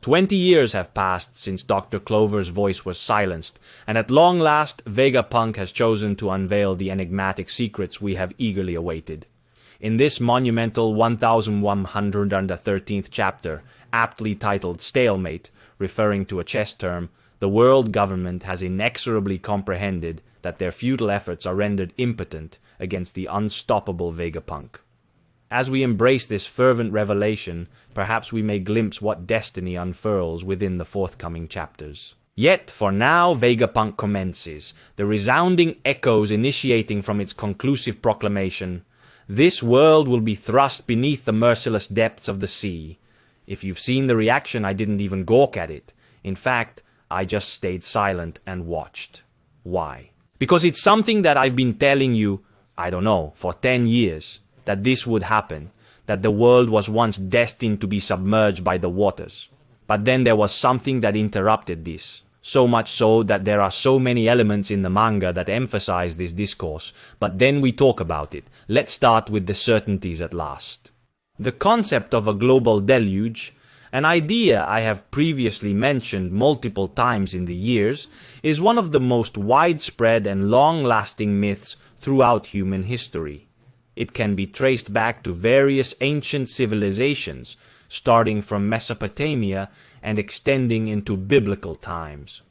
20 years have passed since Dr. Clover's voice was silenced, and at long last Vegapunk has chosen to unveil the enigmatic secrets we have eagerly awaited. In this monumental 1113th chapter, aptly titled Stalemate, referring to a chess term, the world government has inexorably comprehended that their futile efforts are rendered impotent against the unstoppable Vegapunk. As we embrace this fervent revelation, perhaps we may glimpse what destiny unfurls within the forthcoming chapters. Yet, for now, Vegapunk commences, the resounding echoes initiating from its conclusive proclamation, "This world will be thrust beneath the merciless depths of the sea." If you've seen the reaction, I didn't even gawk at it. In fact, I just stayed silent and watched. Why? Because it's something that I've been telling you, I don't know, for 10 years. That this would happen, that the world was once destined to be submerged by the waters. But then there was something that interrupted this, so much so that there are so many elements in the manga that emphasize this discourse, but then we talk about it. Let's start with the certainties at last. The concept of a global deluge, an idea I have previously mentioned multiple times in the years, is one of the most widespread and long-lasting myths throughout human history. It can be traced back to various ancient civilizations, starting from Mesopotamia and extending into biblical times.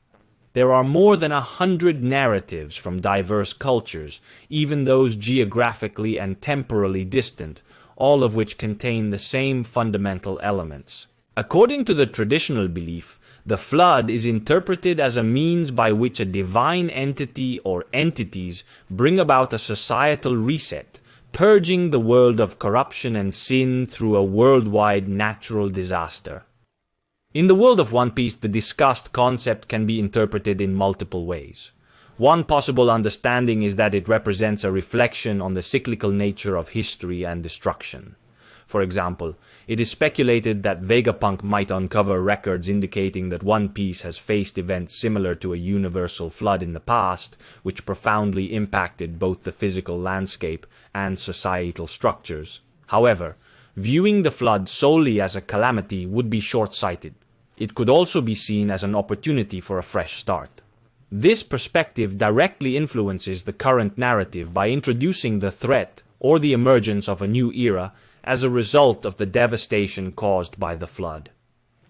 There are more than 100 narratives from diverse cultures, even those geographically and temporally distant, all of which contain the same fundamental elements. According to the traditional belief, the flood is interpreted as a means by which a divine entity or entities bring about a societal reset, purging the world of corruption and sin through a worldwide natural disaster. In the world of One Piece, the discussed concept can be interpreted in multiple ways. One possible understanding is that it represents a reflection on the cyclical nature of history and destruction. For example, it is speculated that Vegapunk might uncover records indicating that One Piece has faced events similar to a universal flood in the past, which profoundly impacted both the physical landscape and societal structures. However, viewing the flood solely as a calamity would be short-sighted. It could also be seen as an opportunity for a fresh start. This perspective directly influences the current narrative by introducing the threat or the emergence of a new era as a result of the devastation caused by the flood.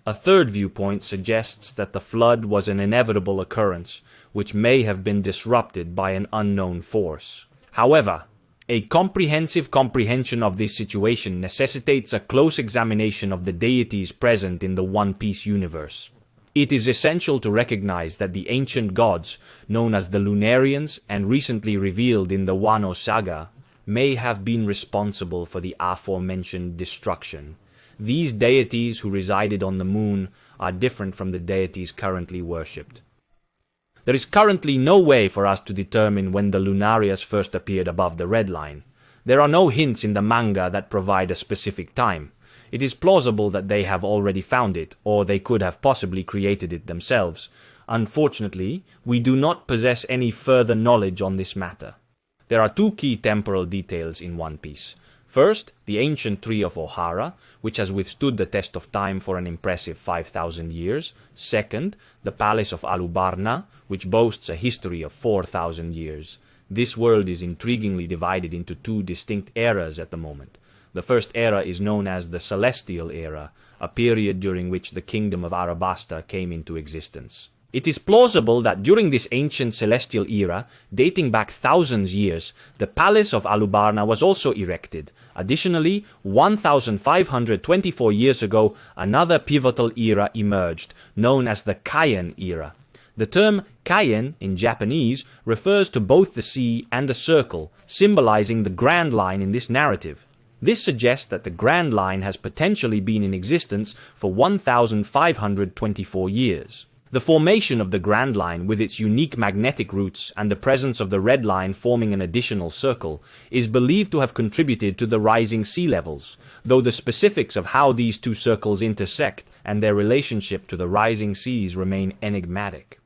A third viewpoint suggests that the flood was an inevitable occurrence, which may have been disrupted by an unknown force. However, a comprehensive comprehension of this situation necessitates a close examination of the deities present in the One Piece universe. It is essential to recognize that the ancient gods, known as the Lunarians and recently revealed in the Wano saga, may have been responsible for the aforementioned destruction. These deities who resided on the moon are different from the deities currently worshipped. There is currently no way for us to determine when the Lunarians first appeared above the red line. There are no hints in the manga that provide a specific time. It is plausible that they have already found it, or they could have possibly created it themselves. Unfortunately, we do not possess any further knowledge on this matter. There are two key temporal details in One Piece. First, the ancient tree of Ohara, which has withstood the test of time for an impressive 5,000 years. Second, the palace of Alubarna, which boasts a history of 4,000 years. This world is intriguingly divided into two distinct eras at the moment. The first era is known as the Celestial Era, a period during which the kingdom of Arabasta came into existence. It is plausible that during this ancient celestial era, dating back thousands years, the palace of Alubarna was also erected. Additionally, 1,524 years ago, another pivotal era emerged, known as the Kaien era. The term Kaien in Japanese refers to both the sea and the circle, symbolizing the Grand Line in this narrative. This suggests that the Grand Line has potentially been in existence for 1,524 years. The formation of the Grand Line, with its unique magnetic roots and the presence of the Red Line forming an additional circle, is believed to have contributed to the rising sea levels, though the specifics of how these two circles intersect and their relationship to the rising seas remain enigmatic.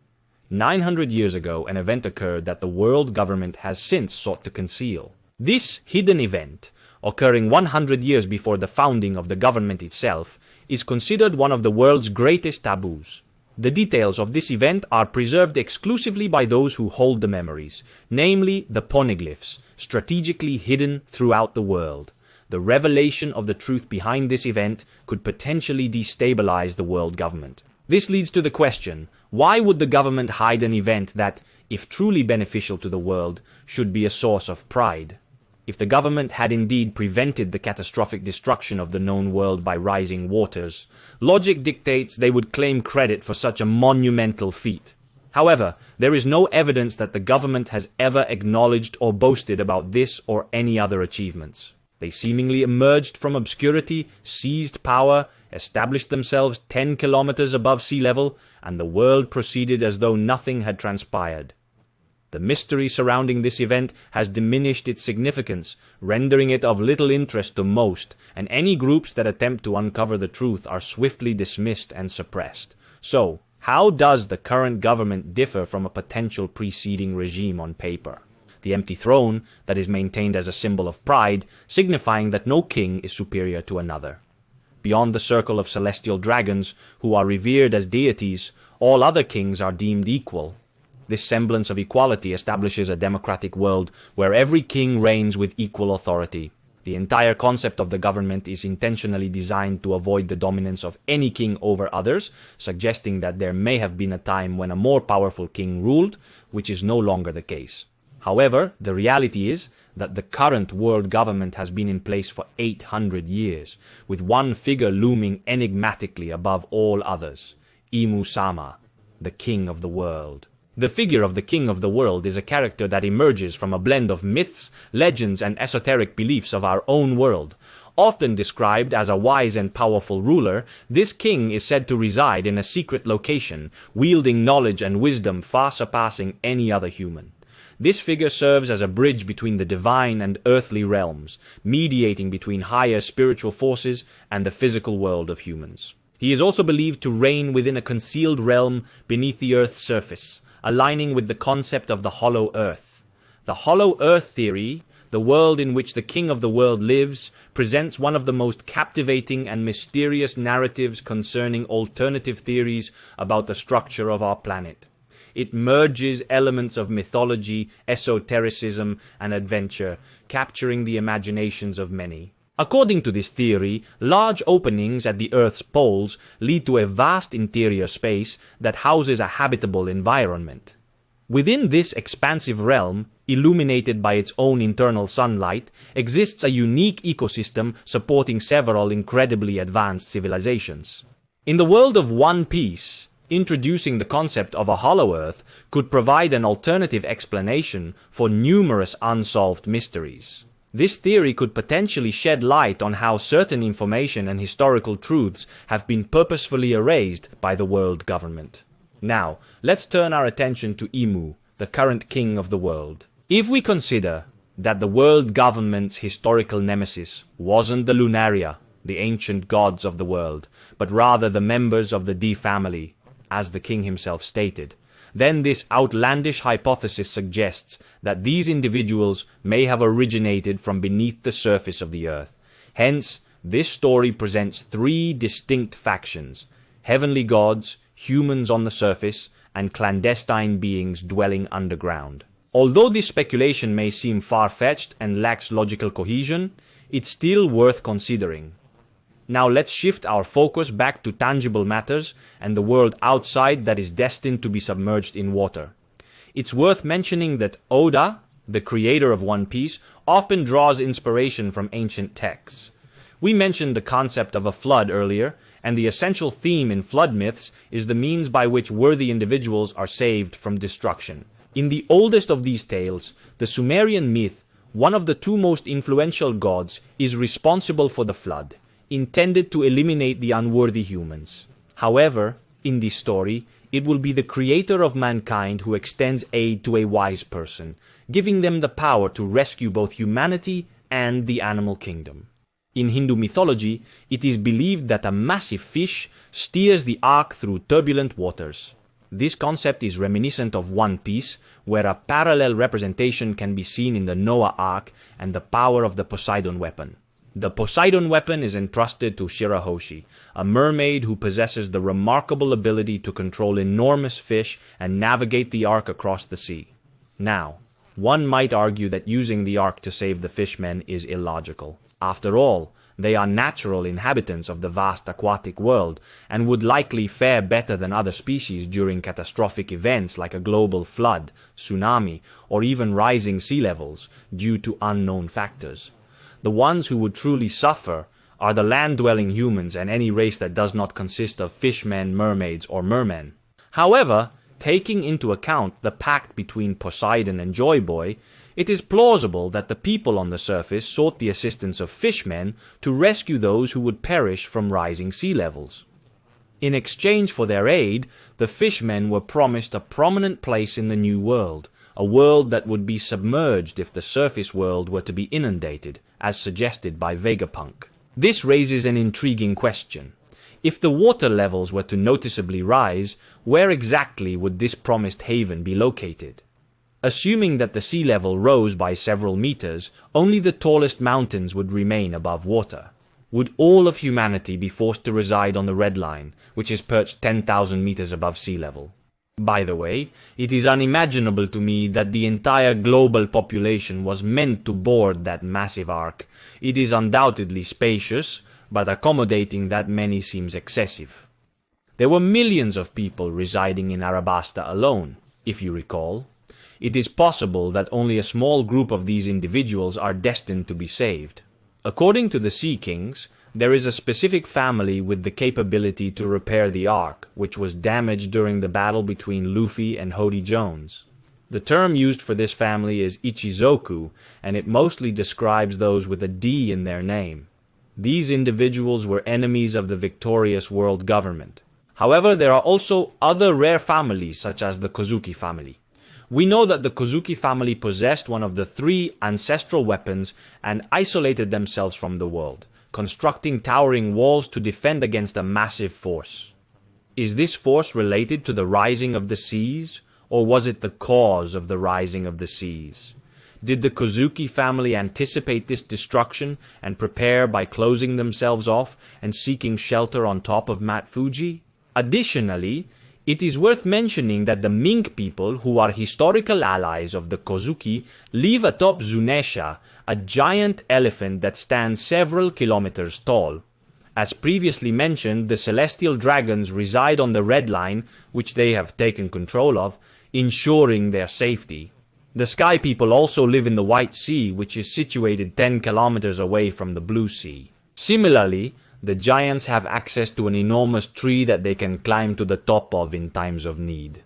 900 years ago, an event occurred that the world government has since sought to conceal. This hidden event, occurring 100 years before the founding of the government itself, is considered one of the world's greatest taboos. The details of this event are preserved exclusively by those who hold the memories, namely the poneglyphs, strategically hidden throughout the world. The revelation of the truth behind this event could potentially destabilize the world government. This leads to the question, why would the government hide an event that, if truly beneficial to the world, should be a source of pride? If the government had indeed prevented the catastrophic destruction of the known world by rising waters, logic dictates they would claim credit for such a monumental feat. However, there is no evidence that the government has ever acknowledged or boasted about this or any other achievements. They seemingly emerged from obscurity, seized power, established themselves 10 kilometers above sea level, and the world proceeded as though nothing had transpired. The mystery surrounding this event has diminished its significance, rendering it of little interest to most, and any groups that attempt to uncover the truth are swiftly dismissed and suppressed. So, how does the current government differ from a potential preceding regime on paper? The empty throne that is maintained as a symbol of pride, signifying that no king is superior to another. Beyond the circle of celestial dragons, who are revered as deities, all other kings are deemed equal. This semblance of equality establishes a democratic world where every king reigns with equal authority. The entire concept of the government is intentionally designed to avoid the dominance of any king over others, suggesting that there may have been a time when a more powerful king ruled, which is no longer the case. However, the reality is that the current world government has been in place for 800 years, with one figure looming enigmatically above all others, Imu-sama, the king of the world. The figure of the king of the world is a character that emerges from a blend of myths, legends, and esoteric beliefs of our own world. Often described as a wise and powerful ruler, this king is said to reside in a secret location, wielding knowledge and wisdom far surpassing any other human. This figure serves as a bridge between the divine and earthly realms, mediating between higher spiritual forces and the physical world of humans. He is also believed to reign within a concealed realm beneath the earth's surface, aligning with the concept of the hollow earth. The hollow earth theory, the world in which the king of the world lives, presents one of the most captivating and mysterious narratives concerning alternative theories about the structure of our planet. It merges elements of mythology, esotericism, and adventure, capturing the imaginations of many. According to this theory, large openings at the Earth's poles lead to a vast interior space that houses a habitable environment. Within this expansive realm, illuminated by its own internal sunlight, exists a unique ecosystem supporting several incredibly advanced civilizations. In the world of One Piece, introducing the concept of a hollow Earth could provide an alternative explanation for numerous unsolved mysteries. This theory could potentially shed light on how certain information and historical truths have been purposefully erased by the world government. Now, let's turn our attention to Imu, the current king of the world. If we consider that the world government's historical nemesis wasn't the Lunaria, the ancient gods of the world, but rather the members of the D family, as the king himself stated, then this outlandish hypothesis suggests that these individuals may have originated from beneath the surface of the earth. Hence, this story presents three distinct factions: heavenly gods, humans on the surface, and clandestine beings dwelling underground. Although this speculation may seem far-fetched and lacks logical cohesion, it's still worth considering. Now let's shift our focus back to tangible matters and the world outside that is destined to be submerged in water. It's worth mentioning that Oda, the creator of One Piece, often draws inspiration from ancient texts. We mentioned the concept of a flood earlier, and the essential theme in flood myths is the means by which worthy individuals are saved from destruction. In the oldest of these tales, the Sumerian myth, one of the two most influential gods is responsible for the flood, intended to eliminate the unworthy humans. However, in this story, it will be the creator of mankind who extends aid to a wise person, giving them the power to rescue both humanity and the animal kingdom. In Hindu mythology, it is believed that a massive fish steers the ark through turbulent waters. This concept is reminiscent of One Piece, where a parallel representation can be seen in the Noah arc and the power of the Poseidon weapon. The Poseidon weapon is entrusted to Shirahoshi, a mermaid who possesses the remarkable ability to control enormous fish and navigate the ark across the sea. Now, one might argue that using the ark to save the fishmen is illogical. After all, they are natural inhabitants of the vast aquatic world and would likely fare better than other species during catastrophic events like a global flood, tsunami, or even rising sea levels due to unknown factors. The ones who would truly suffer are the land-dwelling humans and any race that does not consist of fishmen, mermaids, or mermen. However, taking into account the pact between Poseidon and Joyboy, it is plausible that the people on the surface sought the assistance of fishmen to rescue those who would perish from rising sea levels. In exchange for their aid, the fishmen were promised a prominent place in the New World, a world that would be submerged if the surface world were to be inundated, as suggested by Vegapunk. This raises an intriguing question. If the water levels were to noticeably rise, where exactly would this promised haven be located? Assuming that the sea level rose by several meters, only the tallest mountains would remain above water. Would all of humanity be forced to reside on the red line, which is perched 10,000 meters above sea level? By the way, it is unimaginable to me that the entire global population was meant to board that massive ark. It is undoubtedly spacious, but accommodating that many seems excessive. There were millions of people residing in Arabasta alone, if you recall. It is possible that only a small group of these individuals are destined to be saved. According to the Sea Kings, there is a specific family with the capability to repair the ark, which was damaged during the battle between Luffy and Hody Jones. The term used for this family is Ichizoku, and it mostly describes those with a D in their name. These individuals were enemies of the victorious world government. However, there are also other rare families, such as the Kozuki family. We know that the Kozuki family possessed one of the 3 ancestral weapons and isolated themselves from the world, constructing towering walls to defend against a massive force. Is this force related to the rising of the seas, or was it the cause of the rising of the seas? Did the Kozuki family anticipate this destruction and prepare by closing themselves off and seeking shelter on top of Mount Fuji? Additionally, it is worth mentioning that the Mink people, who are historical allies of the Kozuki, live atop Zunesha, a giant elephant that stands several kilometers tall. As previously mentioned, the celestial dragons reside on the Red Line, which they have taken control of, ensuring their safety. The Sky people also live in the White Sea, which is situated 10 kilometers away from the Blue Sea. Similarly, the giants have access to an enormous tree that they can climb to the top of in times of need.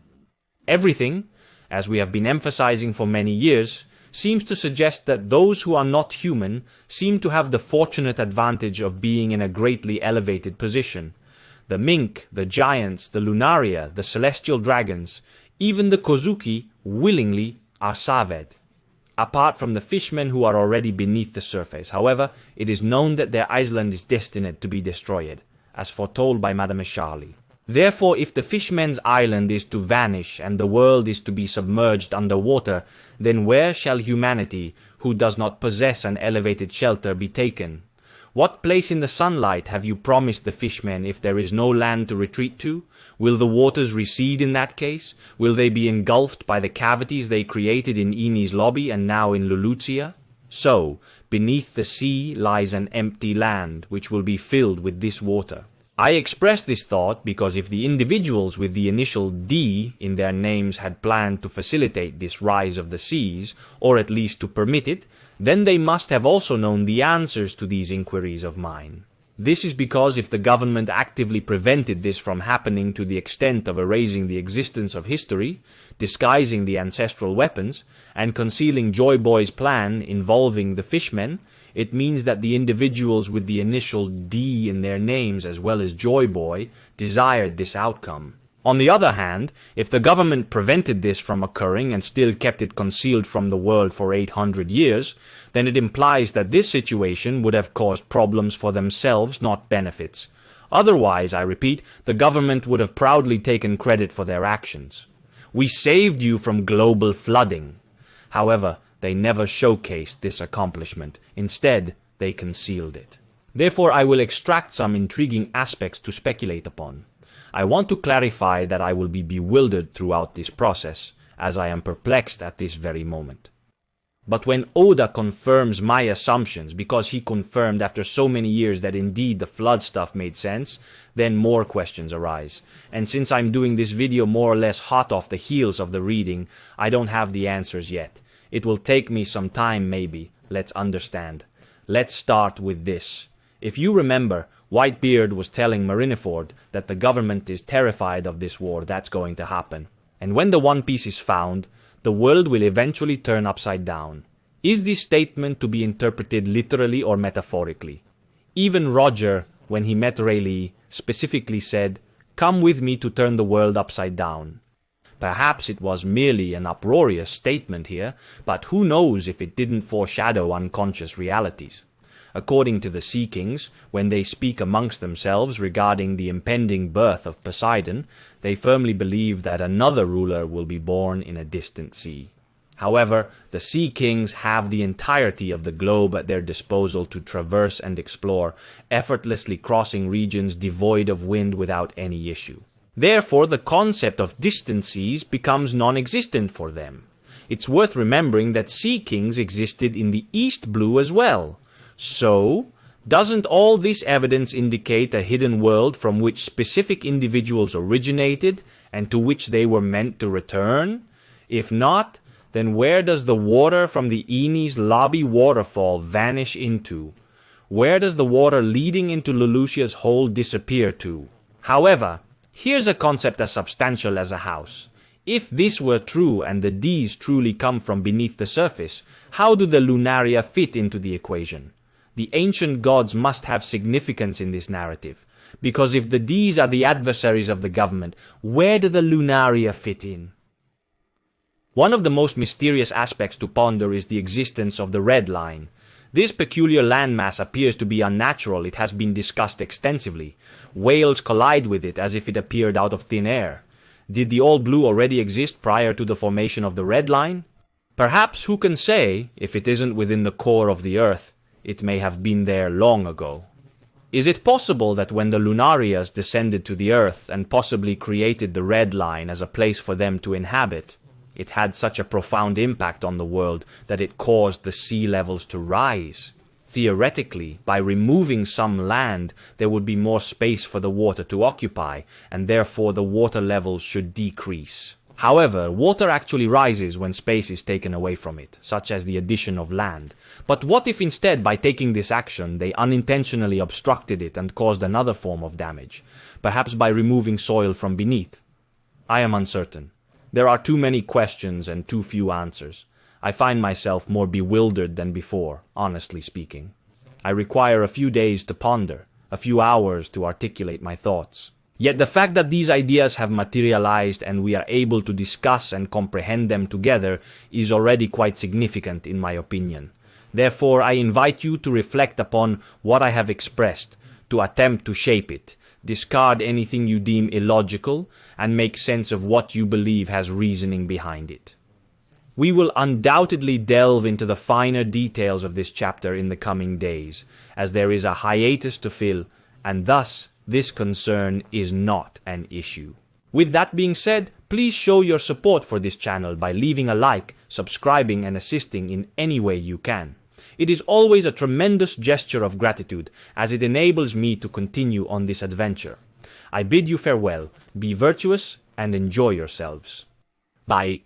Everything, as we have been emphasizing for many years, seems to suggest that those who are not human seem to have the fortunate advantage of being in a greatly elevated position. The Mink, the giants, the Lunaria, the celestial dragons, even the Kozuki willingly are saved. Apart from the fishmen who are already beneath the surface. However, it is known that their island is destined to be destroyed, as foretold by Madame Charlie. Therefore, if the fishmen's island is to vanish and the world is to be submerged underwater, then where shall humanity, who does not possess an elevated shelter, be taken? What place in the sunlight have you promised the fishmen if there is no land to retreat to? Will the waters recede in that case? Will they be engulfed by the cavities they created in Eni's lobby and now in Lulutia? So, beneath the sea lies an empty land, which will be filled with this water. I express this thought because if the individuals with the initial D in their names had planned to facilitate this rise of the seas, or at least to permit it, then they must have also known the answers to these inquiries of mine. This is because if the government actively prevented this from happening to the extent of erasing the existence of history, disguising the ancestral weapons, and concealing Joyboy's plan involving the fishmen, it means that the individuals with the initial D in their names as well as Joyboy desired this outcome. On the other hand, if the government prevented this from occurring and still kept it concealed from the world for 800 years, then it implies that this situation would have caused problems for themselves, not benefits. Otherwise, I repeat, the government would have proudly taken credit for their actions. We saved you from global flooding. However, they never showcased this accomplishment. Instead, they concealed it. Therefore, I will extract some intriguing aspects to speculate upon. I want to clarify that I will be bewildered throughout this process, as I am perplexed at this very moment. But when Oda confirms my assumptions, because he confirmed after so many years that indeed the flood stuff made sense, then more questions arise. And since I'm doing this video more or less hot off the heels of the reading, I don't have the answers yet. It will take me some time maybe. Let's understand. Let's start with this. If you remember, Whitebeard was telling Marineford that the government is terrified of this war that's going to happen. And when the One Piece is found, the world will eventually turn upside down. Is this statement to be interpreted literally or metaphorically? Even Roger, when he met Rayleigh, specifically said, "Come with me to turn the world upside down." Perhaps it was merely an uproarious statement here, but who knows if it didn't foreshadow unconscious realities. According to the Sea Kings, when they speak amongst themselves regarding the impending birth of Poseidon, they firmly believe that another ruler will be born in a distant sea. However, the Sea Kings have the entirety of the globe at their disposal to traverse and explore, effortlessly crossing regions devoid of wind without any issue. Therefore, the concept of distant seas becomes non-existent for them. It's worth remembering that Sea Kings existed in the East Blue as well. So, doesn't all this evidence indicate a hidden world from which specific individuals originated and to which they were meant to return? If not, then where does the water from the Eni's Lobby waterfall vanish into? Where does the water leading into Lelouchia's hole disappear to? However, here's a concept as substantial as a house. If this were true and the D's truly come from beneath the surface, how do the Lunaria fit into the equation? The ancient gods must have significance in this narrative, because if the D's are the adversaries of the government, where do the Lunaria fit in? One of the most mysterious aspects to ponder is the existence of the Red Line. This peculiar landmass appears to be unnatural. It has been discussed extensively. Whales collide with it as if it appeared out of thin air. Did the All Blue already exist prior to the formation of the Red Line? Perhaps, who can say, if it isn't within the core of the Earth, it may have been there long ago. Is it possible that when the Lunarians descended to the Earth and possibly created the Red Line as a place for them to inhabit, it had such a profound impact on the world that it caused the sea levels to rise? Theoretically, by removing some land, there would be more space for the water to occupy, and therefore the water levels should decrease. However, water actually rises when space is taken away from it, such as the addition of land. But what if instead, by taking this action, they unintentionally obstructed it and caused another form of damage, perhaps by removing soil from beneath? I am uncertain. There are too many questions and too few answers. I find myself more bewildered than before, honestly speaking. I require a few days to ponder, a few hours to articulate my thoughts. Yet the fact that these ideas have materialized and we are able to discuss and comprehend them together is already quite significant in my opinion. Therefore, I invite you to reflect upon what I have expressed, to attempt to shape it, discard anything you deem illogical, and make sense of what you believe has reasoning behind it. We will undoubtedly delve into the finer details of this chapter in the coming days, as there is a hiatus to fill, and thus this concern is not an issue. With that being said, please show your support for this channel by leaving a like, subscribing, and assisting in any way you can. It is always a tremendous gesture of gratitude, as it enables me to continue on this adventure. I bid you farewell, be virtuous, and enjoy yourselves. Bye.